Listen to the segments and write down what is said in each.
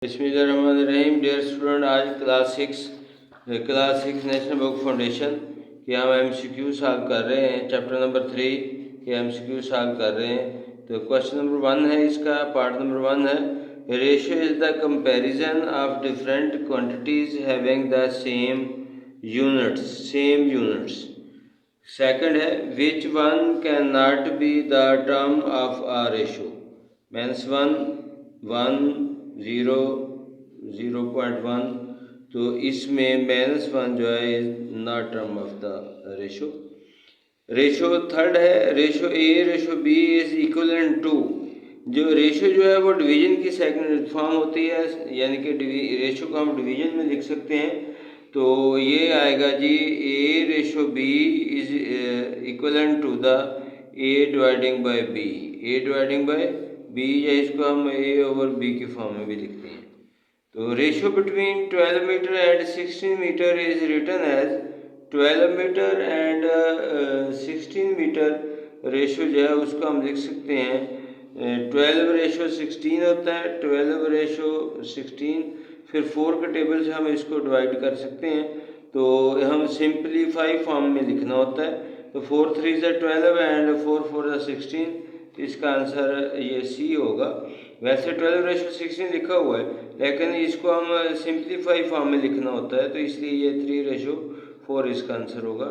बिस्मिल्लाहिर्रहमानिर्रहीम। Dear student, आज class six national book foundation के हम MCQ सॉल्व कर रहे हैं। चैप्टर नंबर 3 के MCQ सॉल्व कर रहे हैं। तो क्वेश्चन नंबर 1 है इसका, पार्ट नंबर 1 है, ratio is the comparison of different quantities having the same units. Second है, which one can not be the term of a ratio. Means 0.1, तो इसमें -1 जो है is not term of the ratio. Third है, ratio A ratio B is equivalent to. जो ratio जो है वो डिवीजन की सेकंड फॉर्म होती है, यानी कि रेशो को हम डिवीजन में लिख सकते हैं। तो ये आएगा जी, A ratio B is equivalent to the A dividing by B. A dividing by B, या इसको हम ए ओवर बी की फॉर्म में भी लिखते हैं। तो ratio between 12 metre and 16 metre is written as 12 metre and 16 metre. Ratio जो है उसको हम लिख सकते हैं 12:16 होता है, 12:16। फिर 4 के टेबल से हम इसको डिवाइड कर सकते हैं, तो हम सिंपलीफाई फॉर्म में लिखना होता है। तो 4 3 ज़ा 12 एंड 4 4 ज़ा 16। इसका आंसर ये सी होगा। वैसे 12:16 लिखा हुआ है, लेकिन इसको हम सिंप्लीफाई फॉर्म में लिखना होता है, तो इसलिए ये 3:4 इसका आंसर होगा।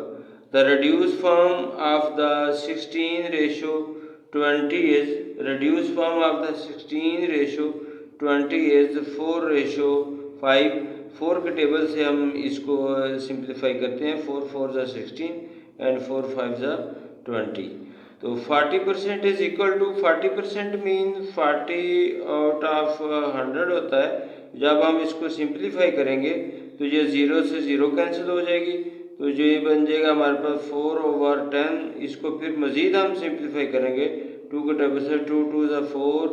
The reduce form of the 16:20 is 4:5। 4 के टेबल से हम इसको सिंप्लीफाई करते हैं। 4 4 ज़ा 16 एंड 4 5 ज़ा 20। तो 40% is equal to 40% mean 40 out of 100 होता है। जब हम इसको सिंप्लीफाई करेंगे तो ये 0 से 0 कैंसिल हो जाएगी, तो ये बन जाएगा हमारे पास 4/10। इसको फिर मज़ीद हम सिंप्लीफाई करेंगे, 2 के टेबल से 2 2 ज़ा 4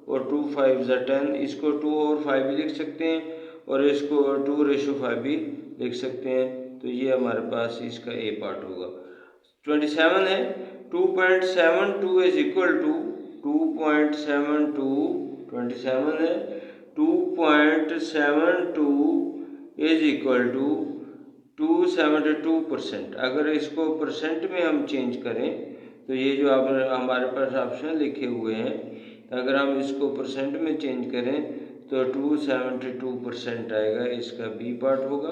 और 2 5 ज़ा 10। इसको 2 और 5 भी लिख सकते हैं, और इसको 2:5 भी लिख सकते हैं। तो ये हमारे पास इसका ए पार्ट होगा। 27 है, 2.72 इज इक्वल टू 2.72। 27 है, 2.72 इज इक्वल टू 272%। अगर इसको परसेंट में हम चेंज करें, तो ये जो आप हमारे पास ऑप्शन लिखे हुए हैं, अगर हम इसको परसेंट में चेंज करें तो 272% आएगा। इसका बी पार्ट होगा।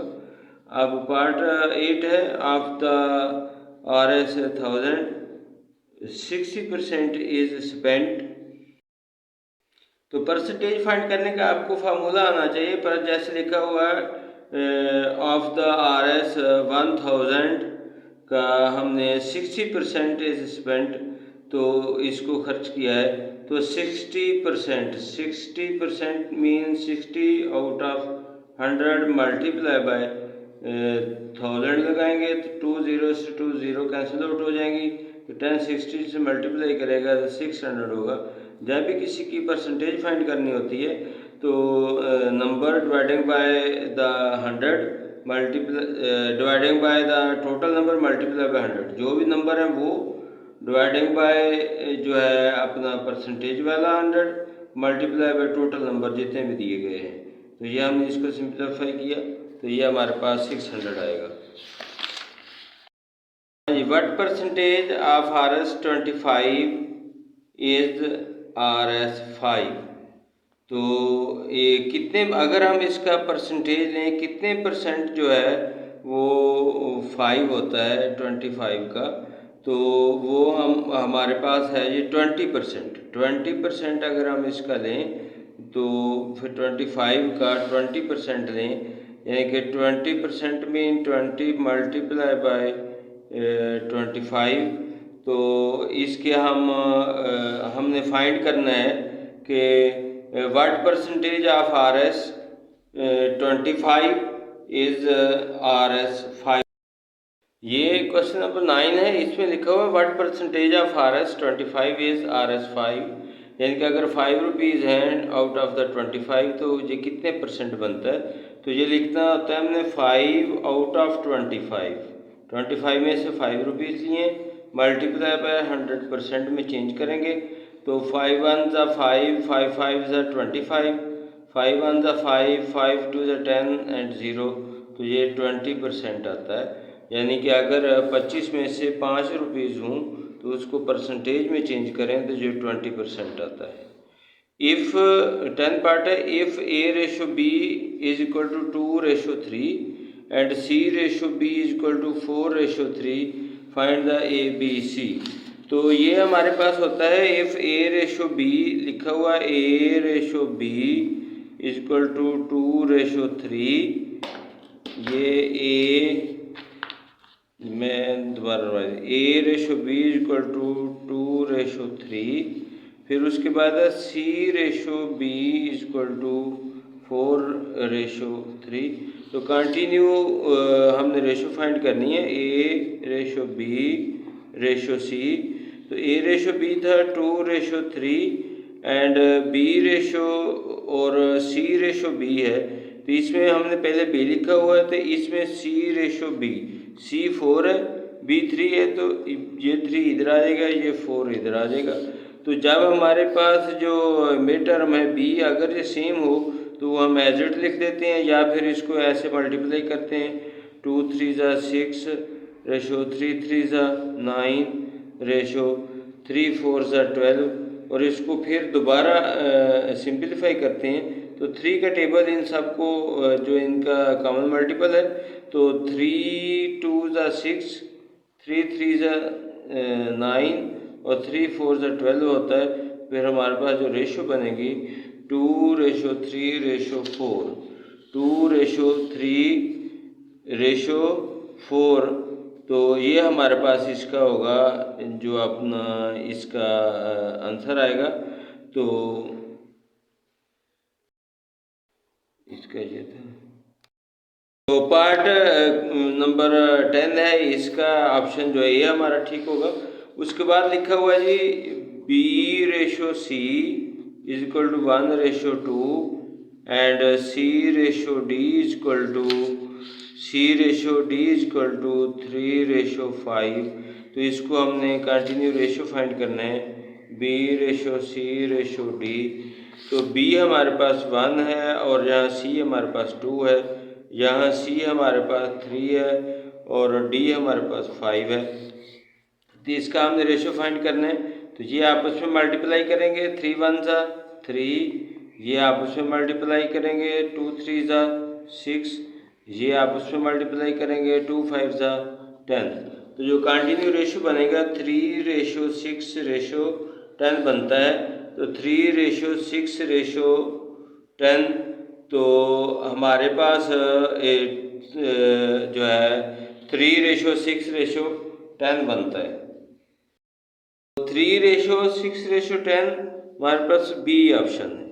अब पार्ट 8 है, of the RS 1000 60% is spent. तो परसेंटेज फाइंड करने का आपको फार्मूला आना चाहिए, पर जैसे लिखा हुआ है ऑफ द RS 1000 का हमने 60% इज स्पेंट, तो इसको खर्च किया है। तो 60% mean 60 out of 100 multiply by 1000 लगाएंगे, तो 2 0 से 2 0 कैंसिल आउट हो जाएंगी। तो 10 60 से मल्टीप्लाई करेगा तो 600 होगा। जब भी किसी की परसेंटेज फाइंड करनी होती है, तो number dividing by the 100 dividing by the total number multiply by 100। जो भी नंबर है वो डिवाइडिंग बाय जो है अपना परसेंटेज वाला 100 मल्टीप्लाई बाय टोटल नंबर जितने भी दिए गए हैं। तो ये हमने इसको सिंप्लीफाई किया, तो ये हमारे पास 600 आएगा। What percentage of RS 25 is RS 5। तो ये कितने, अगर हम इसका परसेंटेज लें, कितने परसेंट जो है वो 5 होता है 25 का, तो वो हमारे पास है ये 20%। अगर हम इसका लें तो फिर 25 का 20% लें, यानी कि 20% मीन 20 मल्टीप्लाई बाय 25। तो इसके हमने फाइंड करना है कि what percentage of RS 25 is RS 5। ये क्वेश्चन नंबर 9 है, इसमें लिखा हुआ है what percentage of RS 25 is RS 5। यानी कि अगर 5 रुपीज़ हैं आउट ऑफ द 25, तो ये कितने परसेंट बनता है। तो ये लिखना होता है हमने 5 आउट ऑफ 25 में से 5 रुपीज़ लिए, मल्टीप्लाई बाय 100% में चेंज करेंगे। तो 5 1 ज़ा 5, 5 5 ज़ा 25, 5 वन ज़ा 5, 5 टू ज़ा 10 एंड 0, तो ये 20% आता है। यानी कि अगर 25 में से 5 रुपीज़ हों तो उसको परसेंटेज में चेंज करें तो जो 20% आता है। इफ़ 10 पार्ट है, if A/B is equal to 2/3 and C/B is equal to 4/3, find the ABC। तो ये हमारे पास होता है इफ़ A/B लिखा हुआ A/B इज इक्वल टू 2/3। ये मैं दोबारा A/B इज इक्वल टू 2/3। फिर उसके बाद है C/B इज इक्वल टू 4/3। तो कंटिन्यू हमने रेशो फाइंड करनी है A/B/C। तो A/B था 2/3 एंड B/ और C/B है। तो इसमें हमने पहले B लिखा हुआ है तो इसमें C/B, C 4 है, B 3 है, तो ये 3 इधर आ जाएगा, ये 4 इधर आ जाएगा। तो जब हमारे पास जो मिड टर्म है B अगर ये सेम हो तो हम एज इट लिख देते हैं या फिर इसको ऐसे मल्टीप्लाई करते हैं। 2 3 ज़ा 6 रेशो 3 3 ज़ा 9 रेशो 3 4 ज़ा 12, और इसको फिर दोबारा सिंपलीफाई करते हैं तो 3 का टेबल इन सबको जो इनका कॉमन मल्टीपल है तो 3 2 ज़ा 6, 3 3 ज़ा 9 और 3 4 ज़ा 12 होता है। फिर हमारे पास जो रेशो बनेगी 2/3/4, 2/3/4, तो ये हमारे पास इसका होगा जो अपना इसका आंसर आएगा। तो इसका ये था। तो पार्ट नंबर 10 है, इसका ऑप्शन जो है ये हमारा ठीक होगा। उसके बाद लिखा हुआ है जी B/C is equal to 1/2 and C/D is equal to 3/5। तो इसको हमने कंटिन्यू रेशो फाइंड करना है B/C/D। तो B हमारे पास 1 है और यहाँ C हमारे पास 2 है, यहाँ C हमारे पास 3 है और D हमारे पास 5 है। तो इसका हमने रेशो फाइंड करना है। तो ये आपस में मल्टीप्लाई करेंगे, 3 1 ज़ा 3, ये आपस में मल्टीप्लाई करेंगे 2 3 ज़ा 6, ये आपस में मल्टीप्लाई करेंगे 2 5 ज़ा 10। तो जो कंटिन्यू रेशो बनेगा 3/6/10 बनता है। तो 3/6/10, तो हमारे पास जो है 3/6/10 बनता है। 3/6/10 हमारे पास B ऑप्शन है।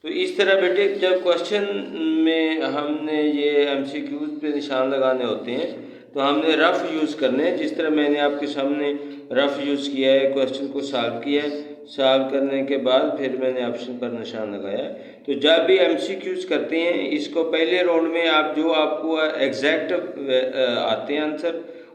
तो इस तरह बेटे जब क्वेश्चन में हमने ये MCQs पे निशान लगाने होते हैं तो हमने रफ़ यूज़ करने हैं, जिस तरह मैंने आपके सामने रफ़ यूज़ किया है, क्वेश्चन को सॉल्व किया है, सॉल्व करने के बाद फिर मैंने ऑप्शन पर निशान लगाया है। तो जब भी MCQs करते हैं इसको पहले राउंड में आप जो आपको एग्जैक्ट आते हैं आंसर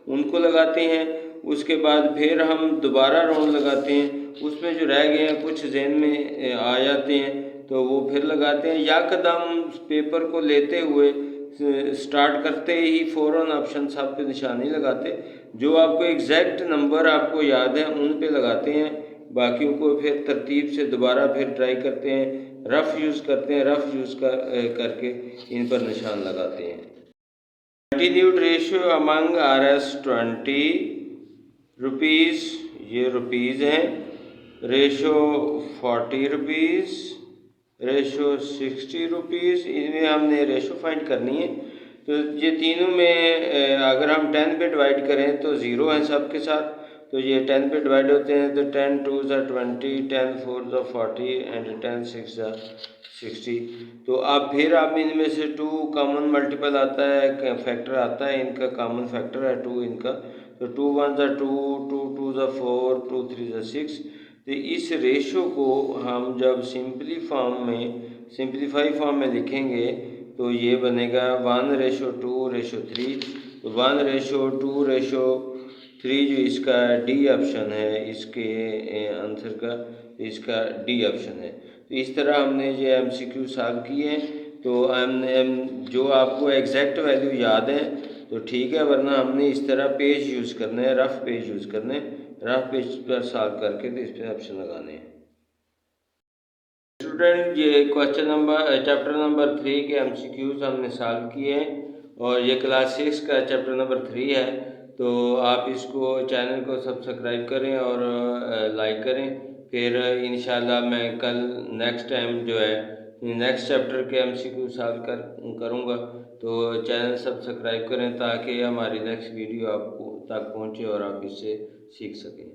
उनको लगाते हैं, उसके बाद फिर हम दोबारा राउंड लगाते हैं, उसमें जो रह गए हैं कुछ जहन में आ जाते हैं तो वो फिर लगाते हैं, या कदम पेपर को लेते हुए स्टार्ट करते ही फ़ौरन ऑप्शन साहब पे निशान नहीं लगाते, जो आपको एग्जैक्ट नंबर आपको याद है उन पे लगाते हैं, बाकियों को फिर तरतीब से दोबारा फिर ट्राई करते हैं, रफ़ यूज़ करते हैं, रफ़ यूज़ करके इन पर निशान लगाते हैं। Continued ratio among RS 20 rupees, ये रुपीज़ हैं, रेशो 40 रुपीज़, रेशो 60 रुपीज़, इनमें हमने रेशो फाइंड करनी है। तो ये तीनों में अगर हम 10 पे डिवाइड करें तो 0 हैं सब के साथ, तो ये 10 पे डिवाइड होते हैं तो 10 2 ज़ा 20, 10 4 ज़ा 40 एंड 10 6 ज़ा 60। तो अब फिर आप इनमें से 2 कॉमन मल्टीपल आता है, फैक्टर आता है, इनका कॉमन फैक्टर है 2 इनका, तो 2 1 ज़ा 2, 2 2 ज़ा 4, 2 3 ज़ा 6। तो इस रेशो को हम जब सिंप्लीफाई फॉर्म में लिखेंगे तो ये बनेगा 1/2/3। तो 1/2/3 जो इसका D ऑप्शन है इसके आंसर का, इसका D ऑप्शन है। तो इस तरह हमने जो MCQ सॉल्व किए हैं। तो जो आपको एग्जैक्ट वैल्यू याद है तो ठीक है, वरना हमने इस तरह पेज यूज़ करना है, रफ पेज यूज़ करने, रफ पेज पर सॉल्व करके तो इस पर ऑप्शन लगाने हैं। स्टूडेंट ये क्वेश्चन नंबर चैप्टर नंबर 3 के MCQs हमने सॉल्व किए हैं और ये क्लास 6 का चैप्टर नंबर 3 है। तो आप इसको चैनल को सब्सक्राइब करें और लाइक करें। फिर इंशाल्लाह मैं कल नेक्स्ट टाइम जो है नेक्स्ट चैप्टर के MCQ सॉल्व करूँगा। तो चैनल सब्सक्राइब करें ताकि हमारी नेक्स्ट वीडियो आपको तक पहुँचे और आप इससे सीख सकें।